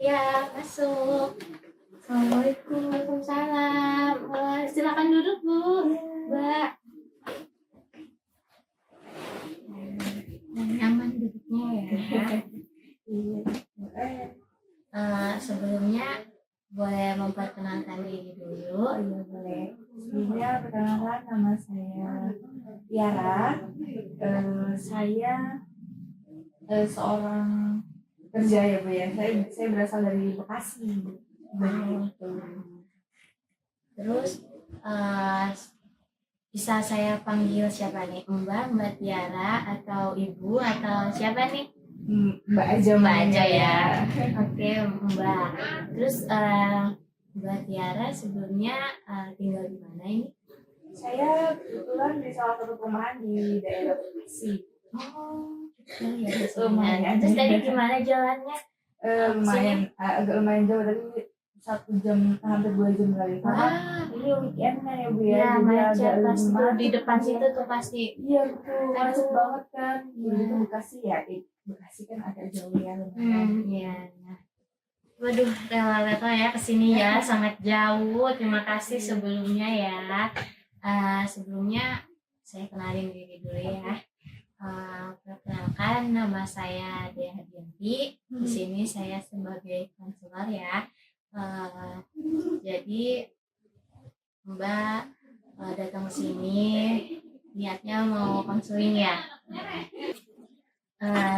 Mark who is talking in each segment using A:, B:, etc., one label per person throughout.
A: Ya, masuk. Assalamualaikum. Waalaikumsalam. Silakan duduk, Bu. Mbak. Yang nyaman duduknya ya. Sebelumnya boleh memperkenalkan diri dulu.
B: Iya boleh. Sebelumnya perkenalkan nama saya Tiara. Saya seorang kerja ya Bu ya. Saya berasal dari Bekasi.
A: Begitu. Terus bisa saya panggil siapa nih? Mbak Tiara atau Ibu atau siapa nih?
B: Mbak aja,
A: Mbak aja ya. Oke, Mbak. Terus Mbak Tiara sebelumnya tinggal di mana ini?
B: Saya kebetulan di salah satu perumahan di daerah Bekasi.
A: Oh, ya,
B: Lumayan.
A: Terus tadi gimana jalannya?
B: Agak lumayan jauh, tapi 1 jam hampir 2 jam kali. Karena ini weekend kan ya Bu ya.
A: Ya,
B: Jadi
A: macet
B: agak
A: pasti tuh
B: macet
A: di depan situ tuh pasti.
B: Iya betul, macet
A: Aduh.
B: banget kan. Itu Bekasi ya, Bekasi kan agak jauh ya lumayan.
A: Iya. Waduh, rela-rela ya kesini ya, sangat jauh. Terima kasih sebelumnya ya. Sebelumnya saya kenalin diri dulu ya. Perkenalkan, nama saya Dea Hadianti. Di sini saya sebagai konselor ya. Jadi Mbak datang ke sini niatnya mau konseling ya.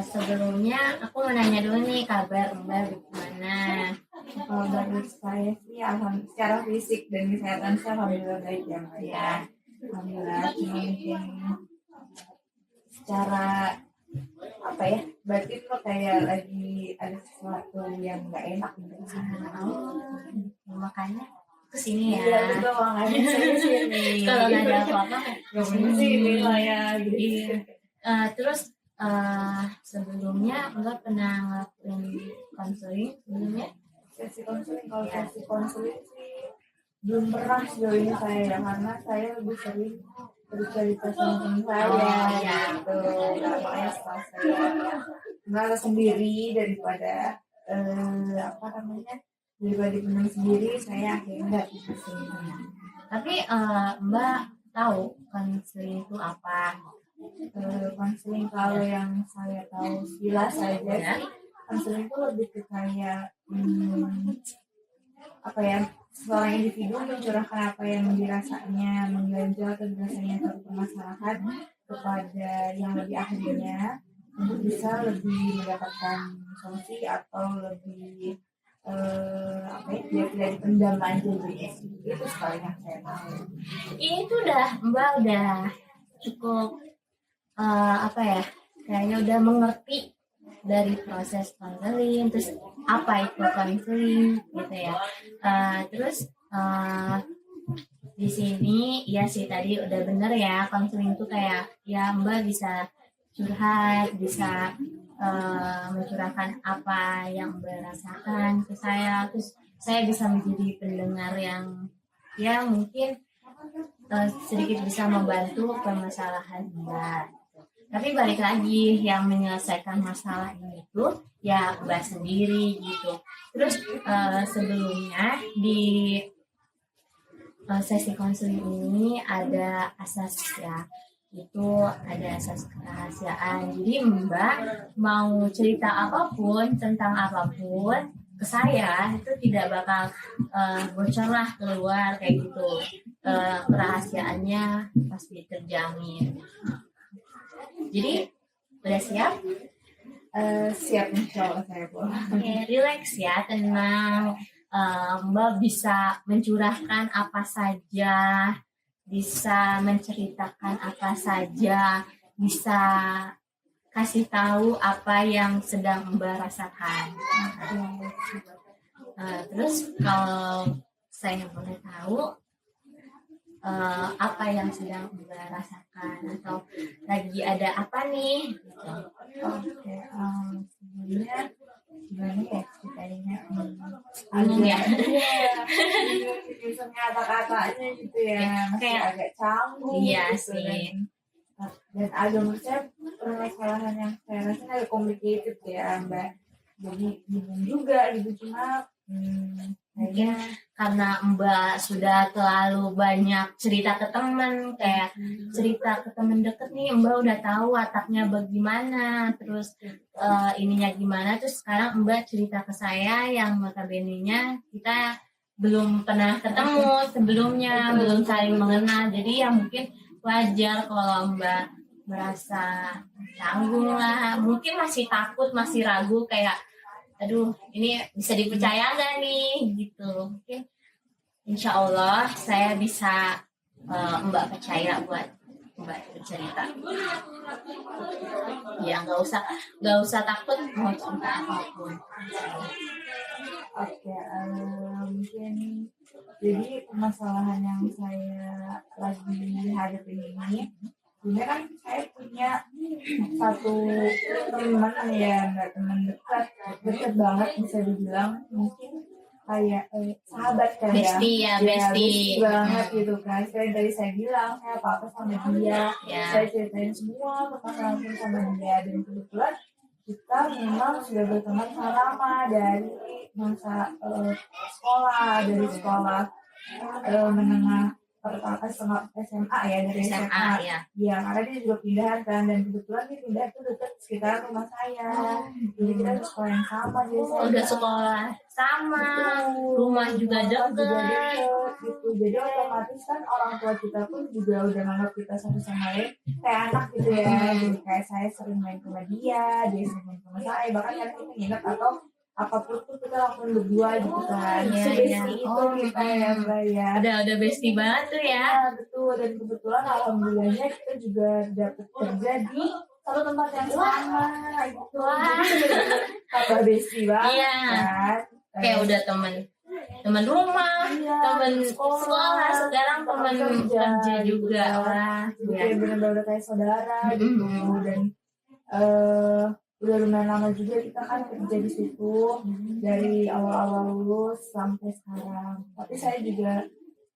A: Sebelumnya aku mau nanya dulu nih, kabar Mbak gimana?
B: Kalau dari saya sih secara fisik dan kesehatan saya alhamdulillah baik ya Mbak ya. Alhamdulillah, cuma mungkin secara apa ya, berarti tuh kayak lagi ada sesuatu yang nggak enak gitu.
A: Makanya kesini ya.
B: Iya betul, makanya saya sini.
A: Kalau nggak ada apa-apa
B: nggak mungkin sini saya gitu.
A: Terus sebelumnya Mbak pernah ngelakuin konseling sebelumnya?
B: Sesi konseling, kalau sesi konseling sih belum pernah sejauh ini saya ya, karena saya lebih sering bercerita sama teman saya gitu. Makanya setelah saya merasa sendiri daripada daripada dipendam sendiri, saya akhirnya datang ke sini.
A: Tapi Mbak tahu konseling itu apa?
B: Konseling kalau yang saya tahu sekilas saja sih, konseling itu lebih ke kayak apa ya, seorang individu mencurahkan apa yang dirasanya mengganjal atau dirasanya satu permasalahan kepada yang lebih ahlinya untuk bisa lebih mendapatkan solusi atau lebih apa ya, biar tidak dipendam aja gitu. Itu sekali yang saya tahu.
A: Itu Mbak udah cukup apa ya, kayaknya udah mengerti dari proses konseling, terus apa itu konseling gitu ya. Terus di sini ya sih tadi udah bener ya, konseling itu kayak ya Mbak bisa curhat, bisa mencurahkan apa yang Mbak rasakan ke saya, terus saya bisa menjadi pendengar yang ya mungkin sedikit bisa membantu permasalahan Mbak. Tapi balik lagi, yang menyelesaikan masalah ini itu ya Mbak sendiri gitu. Terus sebelumnya di sesi konseling ini ada asas ya, itu ada asas kerahasiaan. Jadi Mbak mau cerita apapun tentang apapun ke saya itu tidak bakal bocor lah keluar kayak gitu. Kerahasiaannya pasti terjamin. Jadi udah siap?
B: Siap, insya Allah saya boleh.
A: Oke, relax ya, tenang. Mbak bisa mencurahkan apa saja, bisa menceritakan apa saja, bisa kasih tahu apa yang sedang Mbak rasakan. Terus kalau saya boleh tahu apa yang sedang Mbak rasakan atau lagi ada apa nih?
B: Oke, sebelumnya gimana ya ceritanya?
A: Bingung ya?
B: Bisa kata-katanya gitu ya, masih
A: Kayak
B: agak canggung.
A: iya
B: gitu,
A: sih.
B: Dan agak menurut saya permasalahan yang saya rasa agak complicated ya Mbak. jadi bingung juga gitu. Cuma
A: Mungkin
B: kayaknya
A: karena Mbak sudah terlalu banyak cerita ke teman, kayak cerita ke teman deket nih, Mbak udah tahu wataknya bagaimana, terus ininya gimana, terus sekarang Mbak cerita ke saya yang notabene-nya kita belum pernah ketemu sebelumnya, belum saling mengenal, jadi ya mungkin wajar kalau Mbak merasa canggung lah, mungkin masih takut, masih ragu kayak aduh ini bisa dipercaya nggak nih gitu. Mungkin insya Allah saya bisa Mbak percaya buat Mbak bercerita. Ya nggak usah takut mau cerita apapun.
B: oke, mungkin jadi permasalahan yang saya lagi hadapin ini sebenarnya kan saya punya satu teman ya, nggak teman dekat, dekat banget bisa dibilang, mungkin kayak sahabat kan ya.
A: Bestie ya,
B: bestie banget gitu kan. Saya dari saya bilang saya apa-apa sama dia, saya ceritain semua tentang aku sama dia, dan kebetulan kita memang sudah berteman selama lama dari masa sekolah, dari sekolah menengah pertama SMA ya, dari SMA
A: ya.
B: ya, karena dia juga pindahan kan, dan kebetulan dia pindah itu dekat sekitar rumah saya, jadi kita sekolah yang sama, jadi saya
A: Udah sekolah sama, rumah juga dekat
B: gitu, jadi otomatis kan orang tua kita pun juga udah nganggap kita satu sama lain kayak anak gitu ya. Jadi kayak saya sering main ke rumah dia sering main ke rumah saya, bahkan kadang kita nginep atau apapun tuh kita lakukan berdua gitu kan.
A: Iya.
B: Itu kita ya Mbak ya.
A: Udah bestie banget tuh ya.
B: Betul, dan kebetulan alhamdulillahnya kita juga dapat kerja di satu tempat yang sama gitu. Tambah bestie banget kan.
A: Kayak udah teman rumah, teman sekolah, sekarang teman kerja juga. Wah,
B: kayak benar-benar kayak saudara gitu. Dan udah lumayan lama juga kita kan kerja di situ dari awal-awal lulus sampai sekarang. Tapi saya juga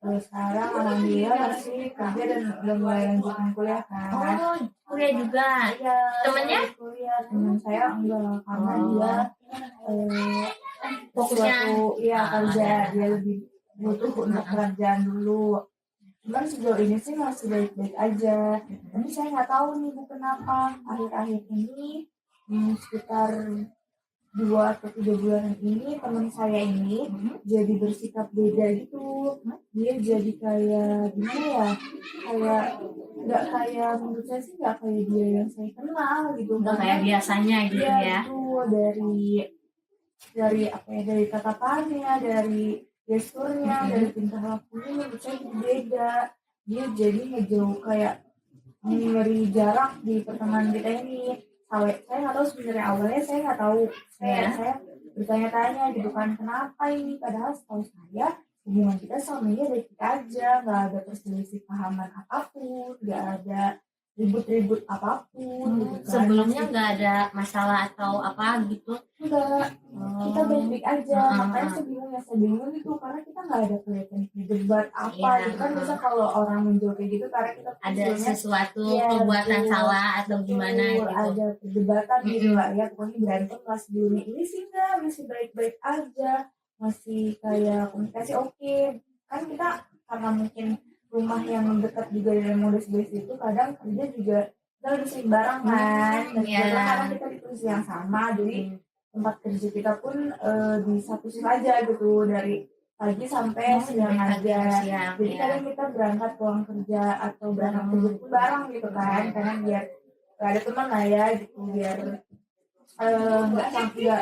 B: sekarang alhamdulillah masih kerja dan udah mulai lanjutin kuliah kan.
A: Kuliah juga.
B: Iya.
A: Temennya?
B: Kuliah, temen saya enggak, karena dia
A: fokusnya
B: kerja, dia lebih butuh untuk kerjaan dulu. Cuman sejauh ini sih masih baik-baik aja. Tapi saya nggak tahu nih bu kenapa akhir-akhir ini sekitar 2 atau 3 bulan ini teman saya ini jadi bersikap beda gitu. Dia jadi kayak gimana ya, kayak nggak kayak, menurut saya sih nggak kayak dia yang saya kenal gitu.
A: Nggak kayak biasanya gitu ya.
B: Itu dari apa ya, dari tatapannya, dari gesturnya, dari tingkah lakunya menurut saya beda. Dia jadi ngejauh, kayak memberi jarak di pertemanan kita ini. Saya nggak tahu sebenarnya, awalnya saya nggak tahu, saya bertanya-tanya gitu kan kenapa ini, padahal setahu saya hubungan kita selama ini baik aja, nggak ada perselisih pahaman apapun, nggak ada ribut-ribut apapun gitu kan.
A: Sebelumnya nggak ada masalah atau apa gitu?
B: Enggak, kita baik-baik aja. Makanya saya bingung gitu, karena kita nggak ada kelihatan debat apa gitu kan. Bisa kalau orang menjawab kayak gitu karena kita
A: ada sesuatu perbuatan salah atau gimana gitu,
B: ada perdebatan gitu lah ya, pokoknya berantem lah sebelumnya. Ini sih enggak, masih baik-baik aja, masih kayak komunikasi oke. Kan kita karena mungkin rumah yang dekat juga dengan modus base itu, kadang kerja juga kita lebih sering bareng kan, dan karena kita di posisi yang sama, jadi tempat kerja kita pun di satu shift aja gitu, dari pagi sampai siang aja. Jadi kadang kita berangkat pulang kerja atau berangkat kerja pun bareng gitu kan, karena biar gak ada teman lah ya gitu, biar nggak sampai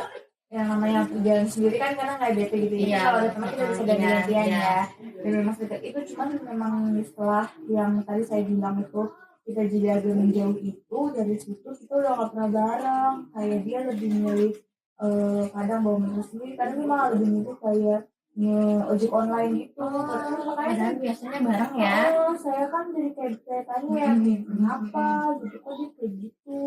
B: yang namanya kerjaan sendiri kan karena nggak bete gitu ya. Kalau ada teman kita bisa ganti-gantian ya. Dan memang sedekat itu, cuman memang setelah yang tadi saya bilang itu kita jadi agak menjauh itu, dari situ kita udah nggak pernah bareng. Kayak dia lebih milih kadang bawa motor sendiri, kadang dia malah lebih milih kayak ojek online gitu.
A: Padahal biasanya bareng ya.
B: Saya kan jadi kayak tanya kenapa gitu, kok dia kayak gitu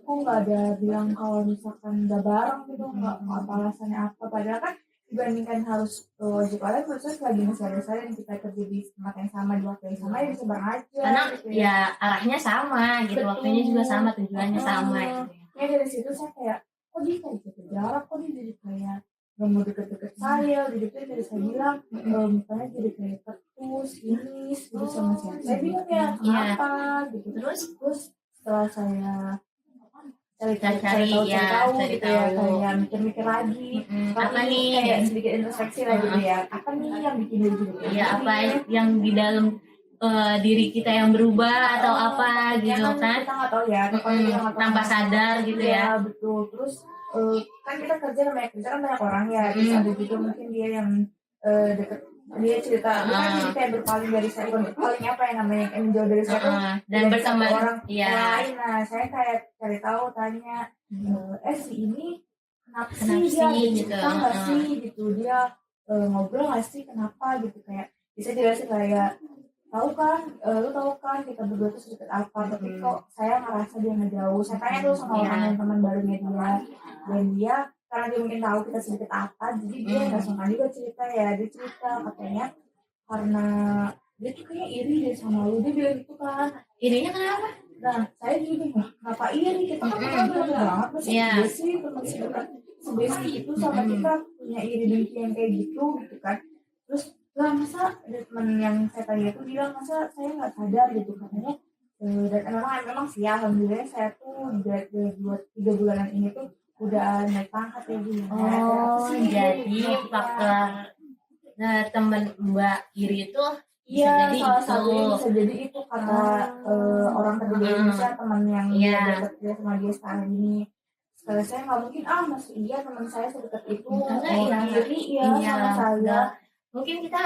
B: kok nggak ada bilang kalau misalkan udah bareng gitu, nggak apa alasannya apa. Padahal kan dibandingkan harus ojek online, terus lagi besar-besar dan kita kerja di tempat yang sama di waktu yang sama, ya bisa bareng aja
A: karena
B: gitu
A: ya arahnya sama gitu. Betul. Waktunya juga sama, tujuannya sama gitu.
B: Ya dari situ saya kayak kok dia kayak jaga jarak, kok dia jadi kayak nggak mau deket-deket saya, gitu dari saya bilang mukanya jadi kayak ketus, sinis gitu sama saya bingung ya
A: Iya.
B: kenapa gitu. Terus setelah saya cari
A: Cari-cari,
B: tahu
A: ya, cari
B: gitu ya,
A: tahu.
B: kayak mikir-mikir lagi,
A: Apa
B: lagi
A: nih?
B: kayak sedikit introspeksi lagi gitu ya, apa nih yang bikin dia jadi kayak
A: Ya,
B: gini?
A: apa yang di dalam diri kita yang berubah atau apa
B: Ya
A: gitu kan?
B: kita nggak tahu ya, kalau kita nggak tahu
A: Tanpa sadar gitu
B: Iya,
A: ya.
B: betul. Terus kan kita kerja kan banyak orang ya, terus ada juga mungkin dia yang deket, dia cerita dia kan jadi kayak berpaling dari saya, bukan berpaling apa yang namanya, kayak menjauh dari saya tuh
A: Dan
B: dari
A: berteman,
B: satu orang
A: iya.
B: yang lain. Nah saya kayak cari tahu, tanya si ini kenapa sih dia ada
A: gitu.
B: cerita nggak sih gitu, dia ngobrol nggak sih, kenapa gitu, kayak bisa jelasin kayak lu tahu kan kita berdua tuh sedikit apa, tapi kok saya ngerasa dia ngejauh. Saya tanya dulu sama orang yang teman barunya dia, dan dia karena dia mungkin tahu kita sedikit apa, jadi dia nggak sungkan juga cerita ya. Dia cerita katanya karena dia tuh kayak iri deh sama lu, dia bilang gitu kan.
A: Irinya kenapa?
B: Nah saya juga kenapa iri, kita kan kenal udah banget, masih dia sih teman sedekat sebesi itu sama kita punya iri dengki yang kayak gitu kan. Terus lah masa ada teman yang saya tanya itu bilang masa saya nggak sadar gitu katanya. Dan memang sih ya, alhamdulillah saya tuh dari 2-3 bulanan ini tuh udah naik pangkat ya Bu.
A: Jadi faktor teman Mbak Iri itu
B: iya,
A: jadi
B: salah
A: itu.
B: satunya bisa jadi itu kata orang kedua Indonesia, teman yang dia dekat dia sama dia sekarang ini. Sekali saya nggak mungkin masih iya teman saya sedekat itu iri ya sama saya.
A: Mungkin kita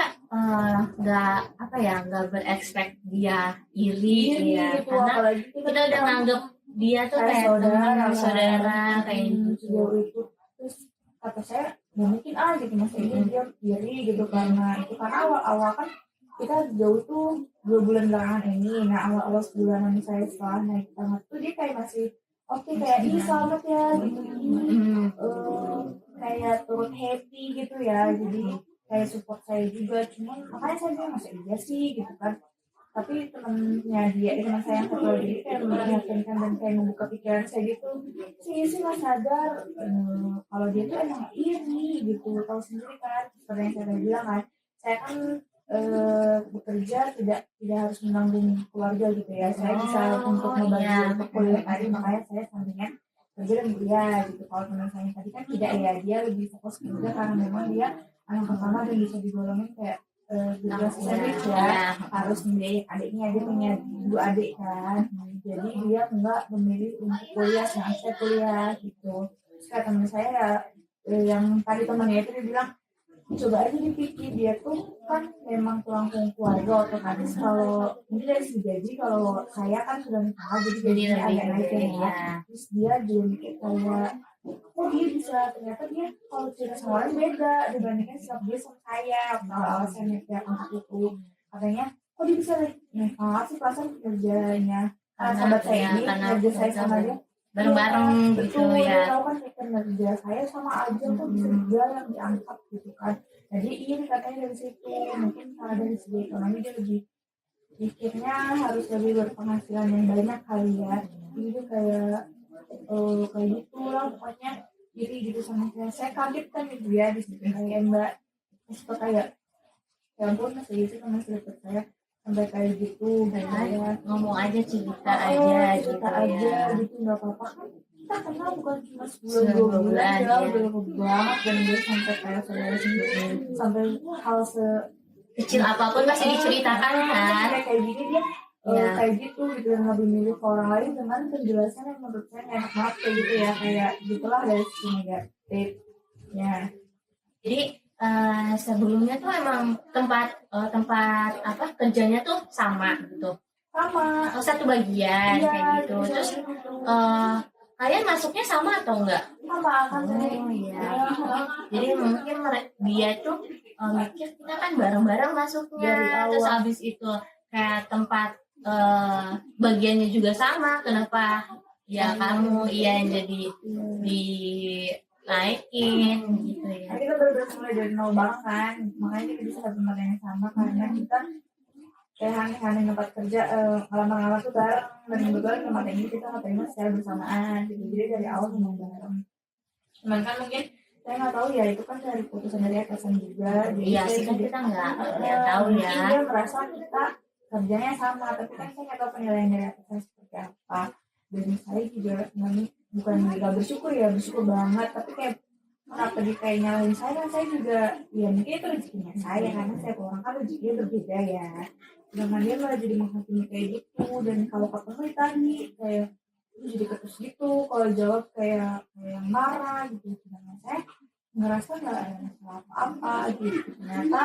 A: nggak berekspek dia iri ya,
B: gitu,
A: karena
B: apalagi
A: kita udah nganggep dia tuh kayak teman saudara kayak gitu.
B: Itu terus kata saya nggak mungkin gitu, masa dia iri gitu, karena awal-awal kan kita jauh tuh 2 bulan belakangan ini. Nah awal-awal sebulanan saya setelah naik banget tuh dia kayak masih oke, kayak ini selamat ya gitu, kayak turut happy gitu ya, jadi kayak support saya juga. Cuman makanya saya bilang masa iya sih gitu kan. Tapi teman saya yang satu lagi kayak meyakinkan dan kayak membuka pikiran saya gitu, sih nggak sadar kalau dia tuh emang iri gitu. Tahu sendiri kan seperti yang saya bilang kan, saya kan bekerja tidak harus menanggung keluarga gitu ya. Saya bisa untuk membagi untuk kuliah tadi, makanya saya sampingan kerja dan kuliah gitu. Kalau teman saya tadi kan tidak ya, dia lebih fokus kerja karena memang dia anak pertama dan bisa digolongin kayak generasi sandwich ya, harus membiayai adiknya. Dia punya 2 adik kan, jadi dia enggak memilih untuk kuliah, saya kuliah gitu. Terus kata teman saya ya, yang tadi temannya itu dia bilang coba aja dipikir, dia tuh kan memang tulang punggung keluarga, otomatis kalau mungkin dari segi gaji, kalau saya kan sudah nikah jadi gajinya agak naik ya. Terus dia mikir kayak kok dia bisa, ternyata dia kalau cerita sama orang beda dibandingkan sikap dia sama saya kalau alasannya kayak itu. Katanya kok dia bisa naik sih perasaan kerjanya sahabat saya ini, kerja saya sama dia
A: bareng-bareng gitu ya.
B: Dia tahu kan kerja saya sama aja kok bisa dia yang diangkat gitu kan. Jadi ini katanya dari situ, mungkin karena dari segi ekonomi dia lebih pikirnya harus lebih berpenghasilan yang banyak kali ya. Jadi kayak gitu lah pokoknya, iri gitu sama saya kaget kan gitu ya di situ kayak Mbak suka kayak ya ampun masih gitu kan, masih deket saya sampai kayak gitu. Kayak
A: ngomong aja cerita aja
B: gitu nggak apa-apa kan, kita kenal bukan cuma sebulan 2 bulan ya, udah lama banget. Dan dia sampai kayak saudara sendiri, sampai hal
A: kecil apapun pasti diceritakan kan,
B: kayak gini dia kayak gitu dan lebih milih ke orang lain dengan penjelasan yang menurut saya enak banget kayak gitu ya, kayak gitulah dari sisi negatif ya.
A: Jadi sebelumnya tuh emang tempat apa kerjanya tuh sama gitu, satu bagian kayak gitu. Terus kalian masuknya sama atau enggak?
B: Sama kan.
A: Iya. Jadi mungkin dia tuh mikir kita kan bareng-bareng masuknya, terus habis itu kayak tempat bagiannya juga sama, kenapa ya kamu yang jadi dinaikin gitu ya.
B: Kita benar-benar mulai dari nol banget kan, makanya kita bisa dapat tempat yang sama karena kita kayak aneh-aneh tempat kerja, ngelamar-ngelamar tuh bareng, dan kebetulan tempat ini kita nggak terima secara bersamaan gitu. Jadi dari awal memang bareng. Cuman kan mungkin saya nggak tahu ya, itu kan dari putusan dari atasan juga. Jadi
A: Iya
B: saya
A: sih, kan
B: juga
A: kita nggak tahu ya.
B: mungkin dia merasa kita kerjanya sama, tapi kan saya nggak tahu penilaian dari atasan seperti apa. Dan saya juga bukan nggak bersyukur ya, bersyukur banget, tapi kayak kenapa dia kayak nyalahin saya, kan saya juga ya mungkin itu rezekinya saya, karena saya orang kan rezekinya berbeda ya. Sedangkan dia malah jadi menghakimi kayak gitu. Dan kalau ketemu tadi kayak itu jadi ketus gitu, kalau jawab kayak marah gitu. Sedangkan saya ngerasa nggak ada masalah apa-apa gitu. Ternyata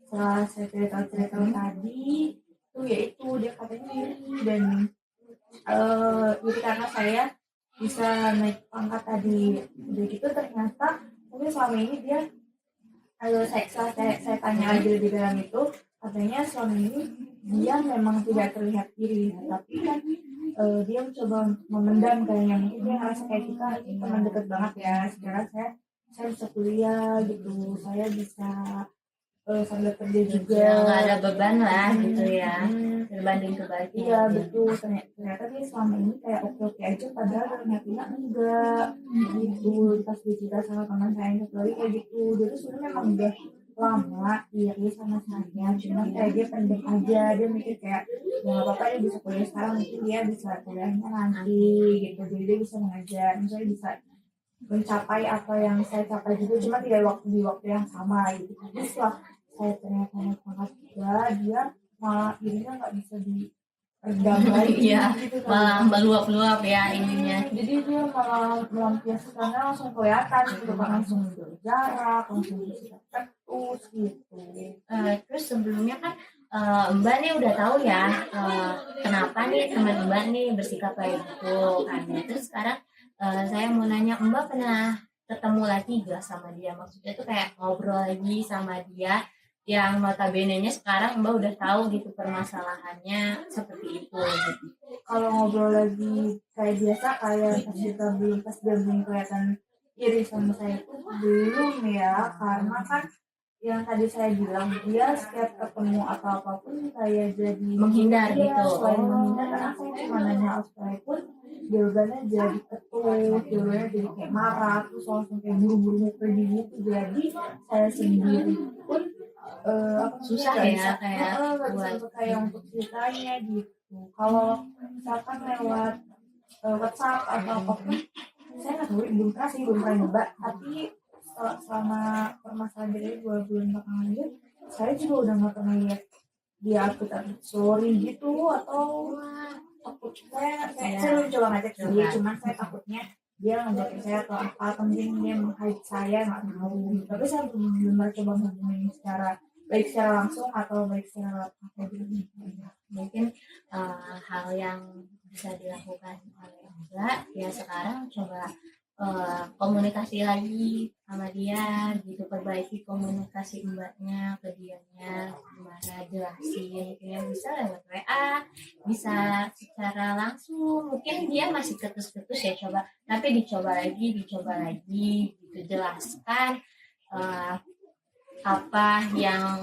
B: setelah saya cerita tadi itu ya itu dia katanya iri. Dan jadi karena saya bisa naik pangkat tadi, udah gitu ternyata mungkin selama ini dia saya tanya aja di dalam itu, katanya selama ini dia memang tidak terlihat iri, tapi kan dia mencoba memendam, kayaknya mungkin dia ngerasa kayak kita teman dekat banget ya. Sekarang saya bisa kuliah gitu, saya bisa sambil kerja juga,
A: Ya, nggak ada beban lah gitu ya, berbanding kebalikan.
B: iya betul. Ternyata dia selama ini kayak oke aja, padahal ternyata enggak gitu. Pas dia sama teman saya yang satu lagi kayak gitu, dia tuh sebenarnya memang udah lama iri sama saya, cuma kayak dia pendem aja. Dia mikir kayak ya nggak apa-apa, dia bisa kuliah sekarang, mungkin dia bisa kuliahnya nanti gitu, jadi dia bisa mengajar, misalnya bisa mencapai apa yang saya capai juga, cuma tidak di waktu yang sama gitu. Tapi setelah saya ternyata naik pangkat juga, dia malah dirinya nggak bisa diredam lagi.
A: Iya,
B: gitu kan.
A: malah meluap-luap ya ininya.
B: Jadi dia malah melampiaskannya langsung kelihatan gitu kan, langsung jarak, langsung bersikap ketus gitu.
A: Terus sebelumnya kan Mbak nih udah tahu ya kenapa nih teman Mbak nih bersikap kayak gitu kan. Terus sekarang saya mau nanya, Mbak pernah ketemu lagi gak sama dia? Maksudnya tuh kayak ngobrol lagi sama dia yang notabene-nya sekarang Mbak udah tahu gitu permasalahannya seperti itu gitu.
B: Kalau ngobrol lagi kayak biasa, kayak pas dia belum kelihatan iri sama saya itu belum ya, karena kan yang tadi saya bilang dia setiap ketemu atau apapun kayak jadi
A: Menghindar
B: iya,
A: gitu.
B: selain menghindar, karena saya cuma nanya apa pun jawabannya jadi ketus, jawabannya jadi kayak marah, terus langsung kayak buru-buru mau pergi gitu. Jadi saya sendiri pun
A: Susah
B: nggak
A: ya
B: bisa,
A: kayak
B: nggak bisa
A: buat
B: untuk kayak untuk ceritanya gitu. Kalau misalkan lewat WhatsApp atau apapun, saya nggak tahu, belum pernah nyoba. Tapi selama permasalahan dari 2 bulan belakangan ini, saya juga udah nggak pernah lihat dia update story gitu, atau takut saya belum coba ngajak dia, cuman saya takutnya dia ngajakin saya atau apa, atau mungkin dia meng-hide saya, nggak tahu. Tapi saya belum pernah coba hubungin secara baik secara langsung atau baik secara apa gitu.
A: mungkin hal yang bisa dilakukan oleh Mbak ya sekarang coba komunikasi lagi sama dia gitu, perbaiki komunikasi Mbaknya ke dianya, gimana jelasin ya, bisa lewat WA, bisa secara langsung. Mungkin dia masih ketus-ketus ya, coba tapi dicoba lagi gitu, jelaskan apa yang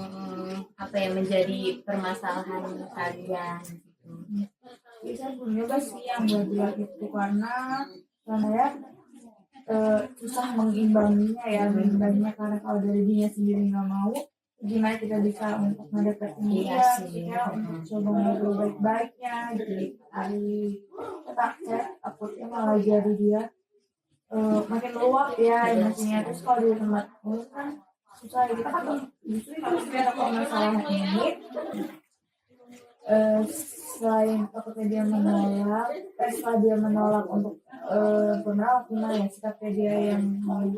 A: menjadi permasalahan kalian gitu.
B: Saya belum nyoba sih yang buat itu, karena saya susah mengimbanginya ya, karena kalau dari dia sendiri nggak mau, gimana kita bisa untuk mendekati dia, untuk coba ngobrol baik-baiknya gitu. Saya takutnya malah jadi dia makin meluap ya emosinya. Terus kalau di tempat umum kan susah ya, kita kan justru kalau masalah ini selain takutnya dia menolak, setelah dia menolak untuk benar gimana ya sikapnya dia yang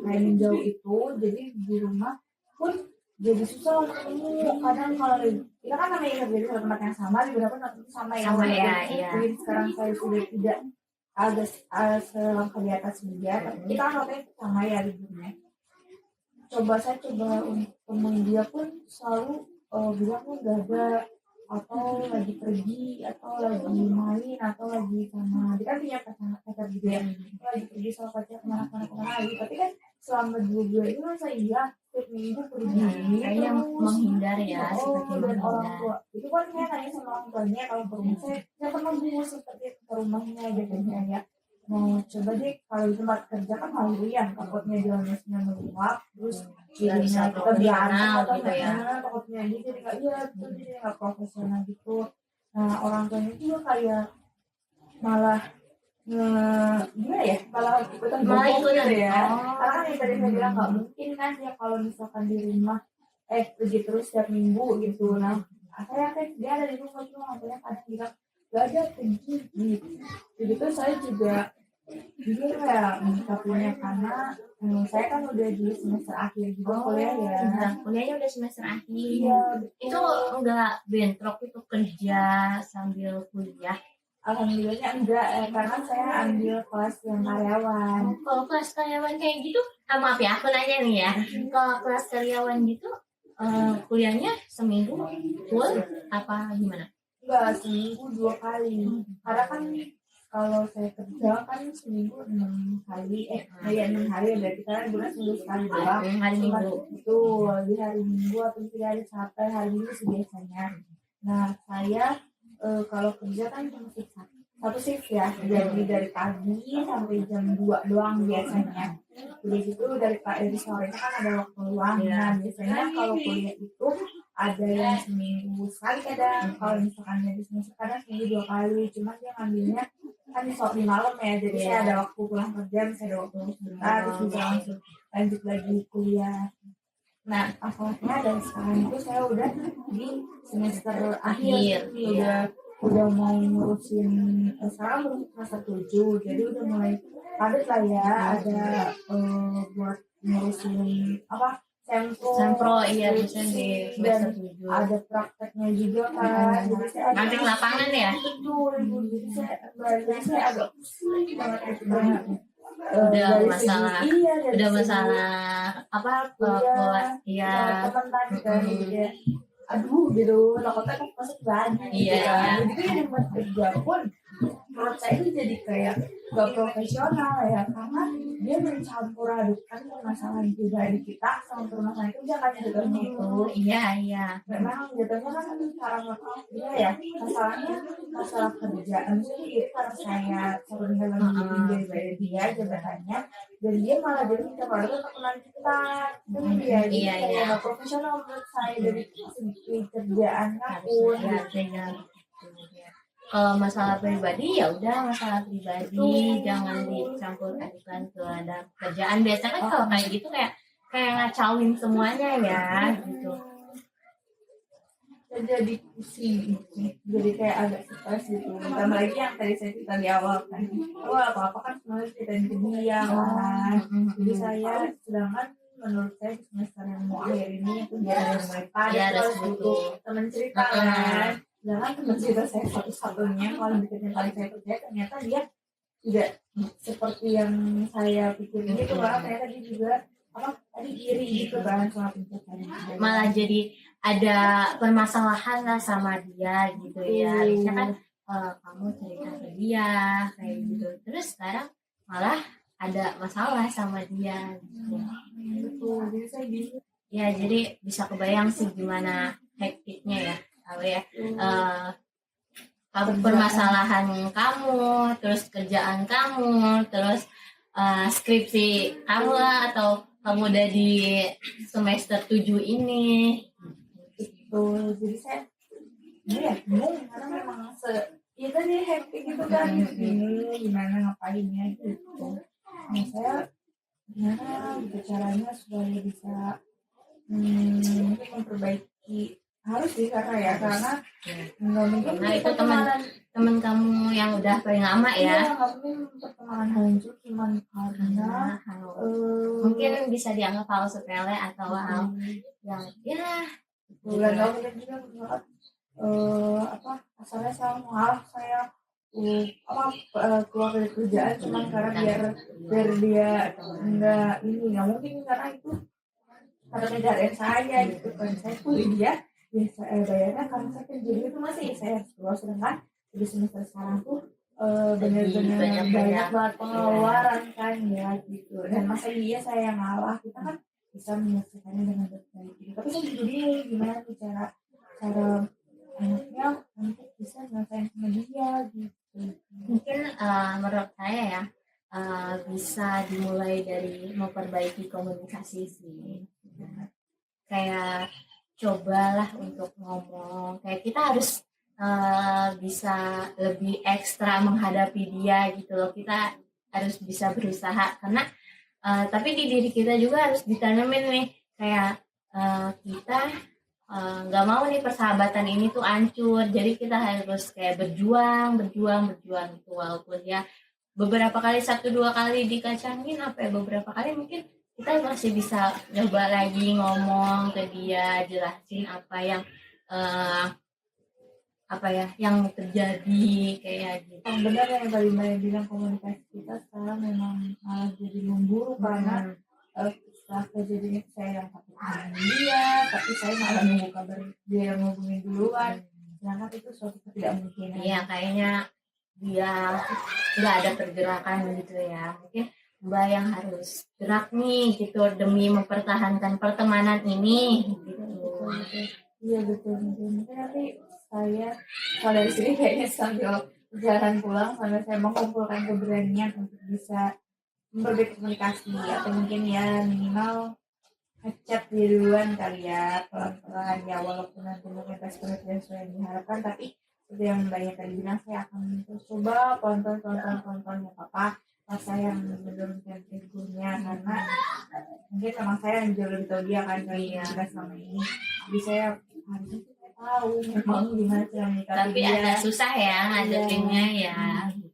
B: main jauh itu, jadi di rumah pun jadi susah untuk ketemu. Kadang kalau kita kan namanya kerja di tempat yang sama, di beberapa tempat itu sama ya,
A: Iya.
B: Jadi sekarang saya sudah tidak ada selangkah di atas dia, tapi kita kan waktu itu sama ya liburnya. Saya coba untuk temuin dia pun selalu bilang nggak ada, atau lagi pergi, atau lagi main, atau lagi sama dia kan punya pacar juga ya, lagi pergi sama pacar kemana lagi. Tapi kan selama 2 bulan itu masa iya setiap minggu pergi
A: kayaknya menghindar ya, seperti
B: dan orang
A: menghindar.
B: tua itu kan saya tanya sama orang tuanya kalau ke rumah, saya pernah dulu seperti ke rumahnya gitu ya. mau coba deh kalau di tempat kerja kan harian takutnya donasinya meluap terus
A: Nggak bisa
B: jadinya kita biarin
A: profesional
B: atau
A: gitu ya.
B: takutnya dia jadi nggak iya itu jadi nggak profesional gitu. Nah orang tuanya juga kayak malah gimana ya malah ikutan
A: Malah
B: bohong
A: ikutan.
B: gitu ya.
A: Oh.
B: Karena kan yang tadi saya bilang nggak mungkin kan ya kalau misalkan di rumah pergi terus setiap minggu gitu. Nah saya kan dia ada di rumah cuma katanya kadang bilang gak ada pergi gitu. Jadi tuh saya juga jujur ya menyikapinya karena saya kan udah di semester akhir juga kuliah ya.
A: Nah, kuliahnya udah semester akhir.
B: Iya,
A: Itu enggak bentrok itu kerja sambil kuliah.
B: alhamdulillahnya enggak karena saya ambil kelas yang karyawan.
A: Kalau kelas karyawan kayak gitu, maaf ya aku nanya nih ya. Kalau kelas karyawan gitu, kuliahnya seminggu full apa gimana?
B: Enggak, seminggu 2 kali. Karena kan kalau saya kerja kan seminggu 6 kali, ya 6 hari berarti kan bulan seminggu sekali doang.
A: Hari
B: Cuma
A: Minggu.
B: itu di hari Minggu atau di hari Sabtu, hari Minggu sih biasanya. Nah saya kalau kerja kan cuma satu shift ya, jadi dari pagi sampai jam 2 doang biasanya. Udah gitu dari sore kan ada waktu luang. Nah biasanya kalau kuliah itu ada yang seminggu sekali kadang, kalau misalkan dari semester kadang seminggu 2 kali, cuma dia ngambilnya kan di malam ya, jadi saya ada waktu pulang kerja, bisa ada waktu sebentar, terus bisa langsung lanjut lagi kuliah. Nah masalahnya dari sekarang itu saya udah di semester akhir, udah mau ngurusin sekarang baru semester 7, jadi udah mulai padat lah ya, ada buat ngurusin apa sempro
A: Iya biasanya di semester 7.
B: ada prakteknya juga kan, jadi saya
A: Nanti lapangan ya.
B: betul ibu, jadi saya agak pusing banget itu banget.
A: Udah masalah udah masalah apa
B: ya teman tadi kan jadi kayak aduh gitu takutnya kan masuk lagi gitu kan. Jadi kan yang buat kerja pun menurut saya itu jadi kayak gak profesional ya, karena dia mencampur adukan permasalahan pribadi kita sama permasalahan kerja kan jatuhnya itu.
A: Iya.
B: Memang jatuhnya kan itu cara dia ya, masalahnya masalah kerjaan sih itu karena saya sering lagi dari dia jabatannya, dan dia malah jadi kita baru teman kita itu dia, jadi kayak gak profesional menurut saya dari segi kerjaan pun.
A: Kalau masalah pribadi ya udah masalah pribadi, jangan dicampur adukan ke ada kerjaan. Biasanya kan kalau kayak gitu kayak ngacauin semuanya ya gitu.
B: Jadi pusing, jadi kayak agak stres gitu. Tambah lagi yang tadi saya cerita di awal kan, apa kan semuanya ceritain ke dia kan. Jadi saya sedangkan menurut saya semester yang mau akhir ini itu dia ada yang mulai padat terus butuh teman cerita kan. Sedangkan teman cerita saya satu-satunya paling dekat yang paling saya percaya ternyata dia tidak seperti yang saya pikirin gitu kan. Ternyata dia juga tadi iri gitu kan sama pencapaian.
A: Malah jadi ada permasalahan lah sama dia gitu ya. Harusnya kan kamu cerita ke dia kayak gitu. Terus sekarang malah ada masalah sama dia gitu.
B: Betul, jadi saya bingung.
A: Ya jadi bisa kebayang sih gimana hektiknya ya. Kalau ya permasalahan kamu, terus kerjaan kamu, terus skripsi kamu lah, atau kamu udah di semester 7 ini.
B: Betul, jadi saya bingung karena memang ya tadi happy gitu kan, bingung gimana ngapainnya gitu. Nah saya gimana gitu caranya supaya bisa memperbaiki, harus sih karena nggak mungkin
A: itu teman kamu yang udah paling lama ya.
B: Iya, nggak mungkin pertemanan hancur cuman karena
A: mungkin bisa dianggap hal sepele atau hal yang ya
B: bulan nggak mungkin juga misalkan asalnya saya malah saya keluar dari kerjaan cuma karena biar dia nggak mungkin, karena itu karena pekerjaan saya gitu kan. Saya kuliah ya saya bayarnya karena saya kerja itu masih saya keluar, sedangkan di semester sekarang tuh benar-benar banyak banget pengeluaran kan ya gitu. Dan masa iya saya yang ngalah, kita kan bisa menyelesaikannya dengan baik gitu. Tapi saya juga bingung gimana tuh cara anaknya untuk bisa nyelesain sama dia gitu.
A: Mungkin menurut saya ya bisa dimulai dari memperbaiki komunikasi sih. Kayak cobalah untuk ngomong. Kayak kita harus bisa lebih ekstra menghadapi dia gitu loh. Kita harus bisa berusaha karena tapi di diri kita juga harus ditanamin nih kayak kita nggak mau nih persahabatan ini tuh hancur, jadi kita harus kayak berjuang gitu walaupun ya beberapa kali, satu dua kali dikacangin apa ya, beberapa kali mungkin kita masih bisa coba lagi ngomong ke dia, jelasin eh, apa ya yang terjadi kayak gitu.
B: Yang benar yang tadi Mbak bilang, komunikasi kita sekarang memang malah jadi memburuk karena setelah kejadian itu saya yang takut hubungin dia, tapi saya malah nunggu kabar dia yang ngubungin duluan. Sedangkan itu suatu ketidakmungkinan.
A: Iya, kayaknya dia nggak ada pergerakan gitu ya. Mungkin Mbak yang harus gerak nih gitu demi mempertahankan pertemanan ini gitu.
B: Iya betul. Mungkin nanti saya kalau dari sini kayaknya sambil jalan pulang sambil saya mengumpulkan keberanian untuk bisa memperbaiki komunikasi, atau mungkin ya minimal ngechat dia duluan kali ya, pelan-pelan ya, walaupun nanti mungkin responnya tidak sesuai yang diharapkan, tapi seperti yang Mbaknya tadi bilang, saya akan terus coba pelan-pelan ya apa pas saya menurunkan egonya, karena mungkin memang saya yang jauh lebih tahu dia kan dari kita selama ini, jadi saya harusnya tahu memang gimana cara menyikapi
A: Tapi
B: dia.
A: agak susah ya ngadepinnya ya gitu.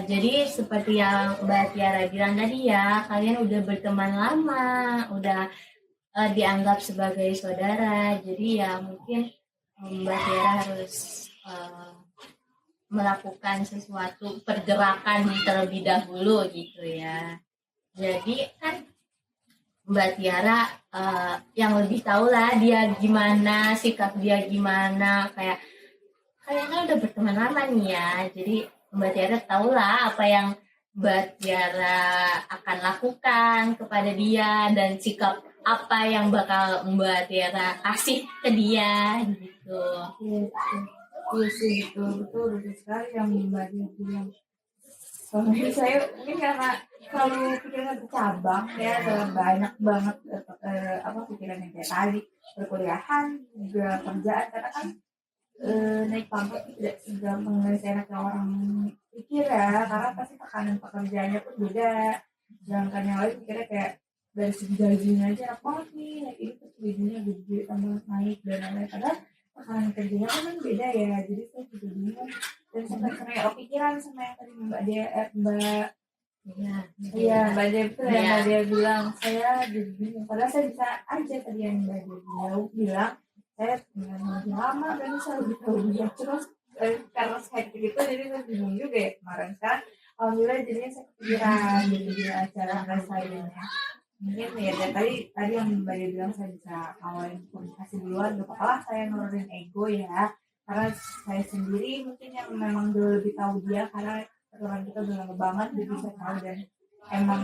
A: Jadi seperti yang Mbak Tiara bilang tadi ya, kalian udah berteman lama, udah dianggap sebagai saudara. Jadi ya mungkin Mbak Tiara harus melakukan sesuatu pergerakan terlebih dahulu gitu ya. Jadi kan Mbak Tiara yang lebih tahu lah dia gimana, sikap dia gimana, kayak kalian kan udah berteman lama nih ya. Jadi Mbak Tiara tahu lah apa yang Mbak Tiara akan lakukan kepada dia dan sikap apa yang bakal Mbak Tiara kasih ke dia gitu.
B: Iya sih, betul sekali yang Mbak Dia bilang. Soalnya saya mungkin karena selalu pikiran bercabang ya, dalam banyak banget pikiran yang kayak tadi, perkuliahan juga kerjaan, karena kan naik pangkat tidak segampang dari enaknya orang pikir ya, karena pasti tekanan pekerjaannya pun beda. Sedangkan yang lain pikirnya kayak dari segi gajinya aja enak banget nih, naik ini tuh gajinya gede tambah naik dan lain-lain, padahal tekanan kerjanya kan beda ya. Jadi saya juga bingung dan sampai kayak kepikiran sama yang tadi Mbak Mbak Dia itu yang Mbak Dia bilang, saya jadi bingung, padahal saya bisa aja tadi yang Mbak Dia bilang saya dengan makin lama dan saya lebih tahu dia terus karena saya gitu, jadi saya bingung juga ya kemarin. Sekarang alhamdulillah jadinya saya kepikiran jadi cara ngerasainnya. Mungkin ya tadi yang Mbak Dia bilang, saya bisa awalin komunikasi duluan, gak apa-apa lah saya nurunin ego ya, karena saya sendiri mungkin yang memang dulu lebih tahu dia, karena pertemuan kita udah lama banget, jadi saya tahu dan emang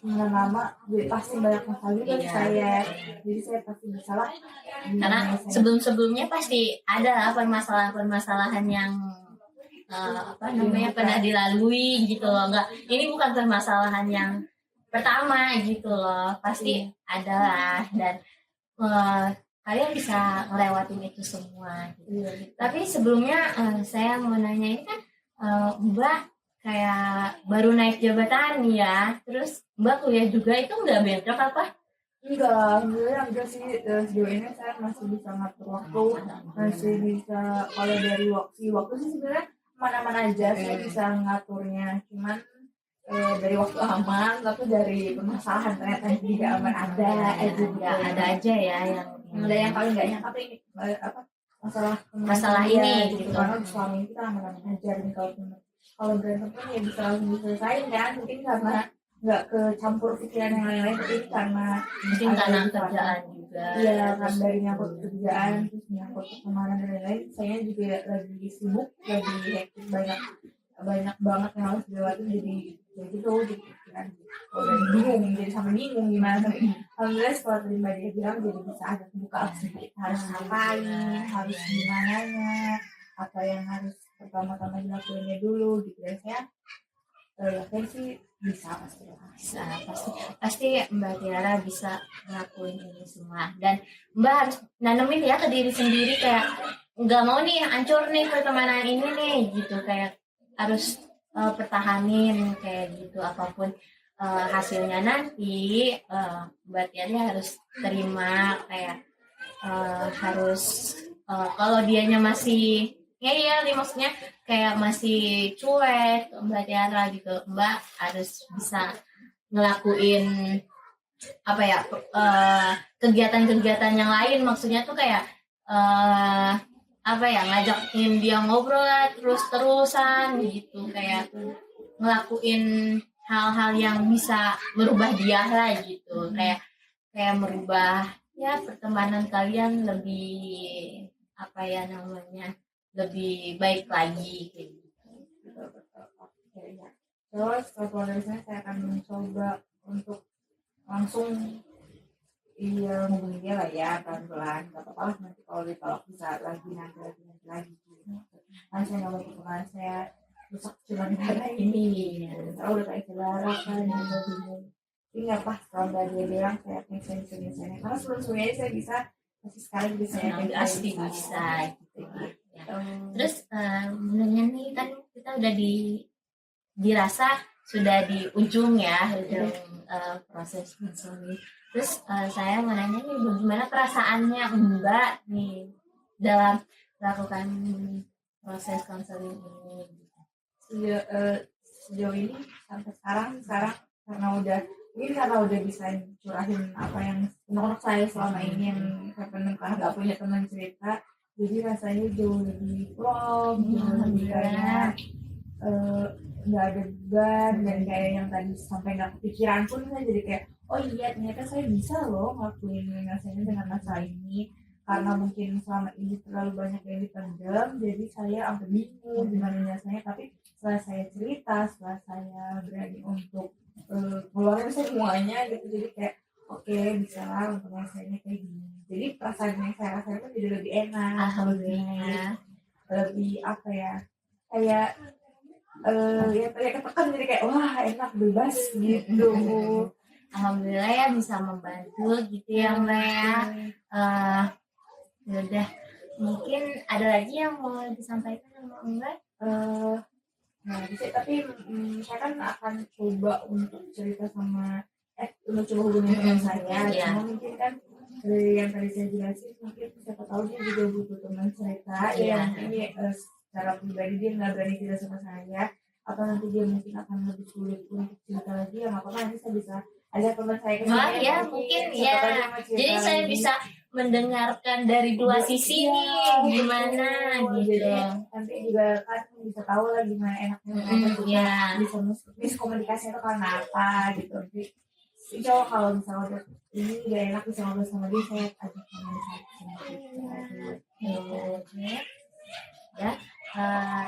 B: lama jadi pasti banyak masalah juga saya, jadi saya pasti bersalah
A: karena sebelumnya pasti ada permasalahan yang pernah dilalui gitu loh. Ini bukan permasalahan yang pertama gitu loh, pasti ada lah, dan kalian bisa ngelewatin itu semua gitu. Tapi sebelumnya saya mau nanya, ini kan Mbak kayak baru naik jabatan ya, terus Mbak kuliah juga, itu nggak bentrok apa?
B: Enggak sih, sejauh ini saya masih bisa ngatur waktu, masih bisa, kalau dari waktu sih sebenarnya mana-mana aja saya bisa ngaturnya, cuman dari waktu aman, tapi dari permasalahan ternyata tidak aman ada aja ya yang ada yang paling nggak nyangka ini masalah ini gitu. Karena selama ini kita aman-aman aja, dan kalau berantem pun ya bisa langsung diselesaikan kan, mungkin karena nggak kecampur pikiran yang lain-lain, tapi karena
A: kerjaan juga.
B: Iya, kan dari nyangkut kerjaan, terus nyangkut pertemanan dan lain-lain, saya juga lagi sibuk, lagi hektik, banyak banget yang harus dilewatin, jadi gitu pikiran. Udah bingung gimana. Alhamdulillah setelah tadi Mbak Dia bilang, jadi bisa ada buka sedikit harus ngapain, harus gimana nya, apa yang harus pertama-tama dilakuinnya dulu gitu ya. Saya yakin sih bisa pasti lah.
A: Bisa, pasti Mbak Tiara bisa ngelakuin ini semua, dan Mbak harus nanemin ya ke diri sendiri kayak nggak mau nih hancur nih pertemanan ini nih gitu, kayak harus pertahanin kayak gitu, apapun hasilnya nanti Mbak Tiara harus terima, kayak harus kalau dianya masih ngeyel nih, maksudnya kayak masih cuek Mbak Tiara gitu, Mbak harus bisa ngelakuin apa ya, kegiatan-kegiatan yang lain, maksudnya tuh kayak apa ya, ngajakin dia ngobrol terus-terusan gitu, kayak ngelakuin hal-hal yang bisa merubah dia lah gitu, kayak merubah ya pertemanan kalian lebih apa ya namanya, lebih baik lagi kayak gitu.
B: Betul. Oke ya. Terus kalau dari saya akan mencoba untuk langsung hubungi dia lah ya, pelan-pelan. Gak apa-apa lah nanti kalau ditolak bisa lagi gitu. Kan saya nggak mau pertemanan saya rusak cuma karena ini. Saya udah kayak saudara kan, yang bingung. Ini nggak pas kalau nggak dia bilang saya pengen saya. Karena sebelum-sebelumnya saya bisa masih sekali bisa ya.
A: Pasti bisa gitu ya. Terus sebenarnya nih kan kita udah dirasa sudah di ujung ya, proses konseling. Terus saya mau nanya nih, bagaimana perasaannya Mbak nih dalam melakukan proses konseling ini?
B: Sejauh ini sampai sekarang karena udah bisa curahin apa yang anak-anak saya selama ini yang karena nggak punya teman cerita, jadi rasanya jauh lebih plong, jauh lebih kayak nggak ada beban, dan kayak yang tadi sampai nggak kepikiran pun saya jadi kayak oh iya ternyata saya bisa loh ngelakuin rasanya dengan masalah ini, karena mungkin selama ini terlalu banyak yang dipendam, jadi saya sampai bingung gimana rasanya. Tapi setelah saya cerita, setelah saya berani untuk ngeluarin semuanya gitu, jadi kayak oke, bisa lah untuk rasanya kayak gini. Jadi perasaan yang saya rasain itu jadi lebih enak, lebih apa ya, kayak ya kayak ketekan, jadi kayak wah enak, bebas gitu.
A: Alhamdulillah ya bisa membantu gitu ya Mbak ya. Udah, mungkin ada lagi yang mau disampaikan sama Mbak?
B: Nah bisa, tapi saya kan akan coba untuk cerita sama untuk coba hubungi teman saya. Cuma mungkin kan dari yang tadi saya jelasin, mungkin siapa tahu dia juga butuh teman cerita yang ini secara pribadi dia nggak berani cerita sama saya, atau nanti dia mungkin akan lebih sulit untuk cerita lagi, ya nggak apa-apa, nanti saya bisa ada teman saya
A: ya mungkin ya, jadi saya bisa mendengarkan dari dua sisi nih gimana gitu.
B: Jadi nanti juga kan bisa tahu lah gimana enaknya bisa miskomunikasi itu karena apa gitu. Jadi insya Allah kalau misalnya udah ini gak enak bisa ngobrol sama dia, saya ajak sama dia.
A: Ya,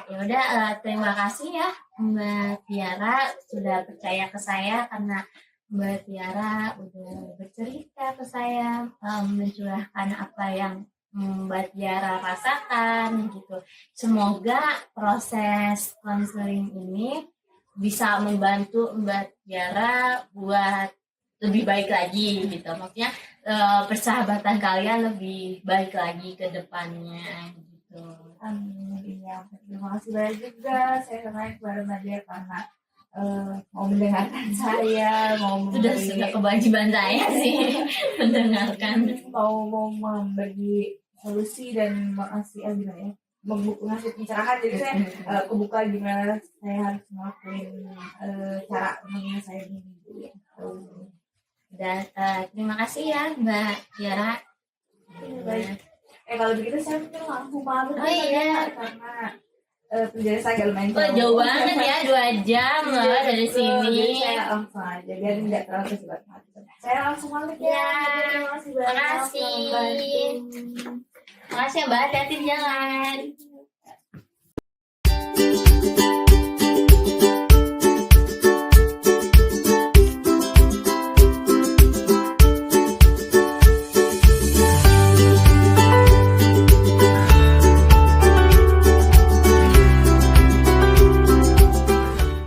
A: ya udah, terima kasih ya Mbak Tiara sudah percaya ke saya, karena Mbak Tiara udah bercerita ke saya, mencurahkan apa yang Mbak Tiara rasakan gitu. Semoga proses konseling ini bisa membantu Mbak Tiara buat lebih baik lagi gitu. Maksudnya persahabatan kalian lebih baik lagi ke depannya gitu.
B: Amin. Ya, terima kasih banyak juga saya senang kepada Mbak Dia karena mau mendengarkan saya,
A: sudah kewajiban saya sih mendengarkan,
B: mau membagi solusi dan makasih gimana ya, ngasih pencerahan. Jadi saya kebuka gimana saya harus ngelakuin cara menyelesaikan ini gitu.
A: Dan terima kasih ya Mbak Tiara.
B: Baik. Kalau begitu saya mungkin langsung pamit karena perjalanan saya agak lumayan
A: jauh banget ya, 2 jam loh dari sini.
B: Jadi saya langsung aja biar tidak terlalu terjebak macet. Saya langsung pamit ya. Terima kasih banyak.
A: Makasih ya Mbak, hati-hati di jalan.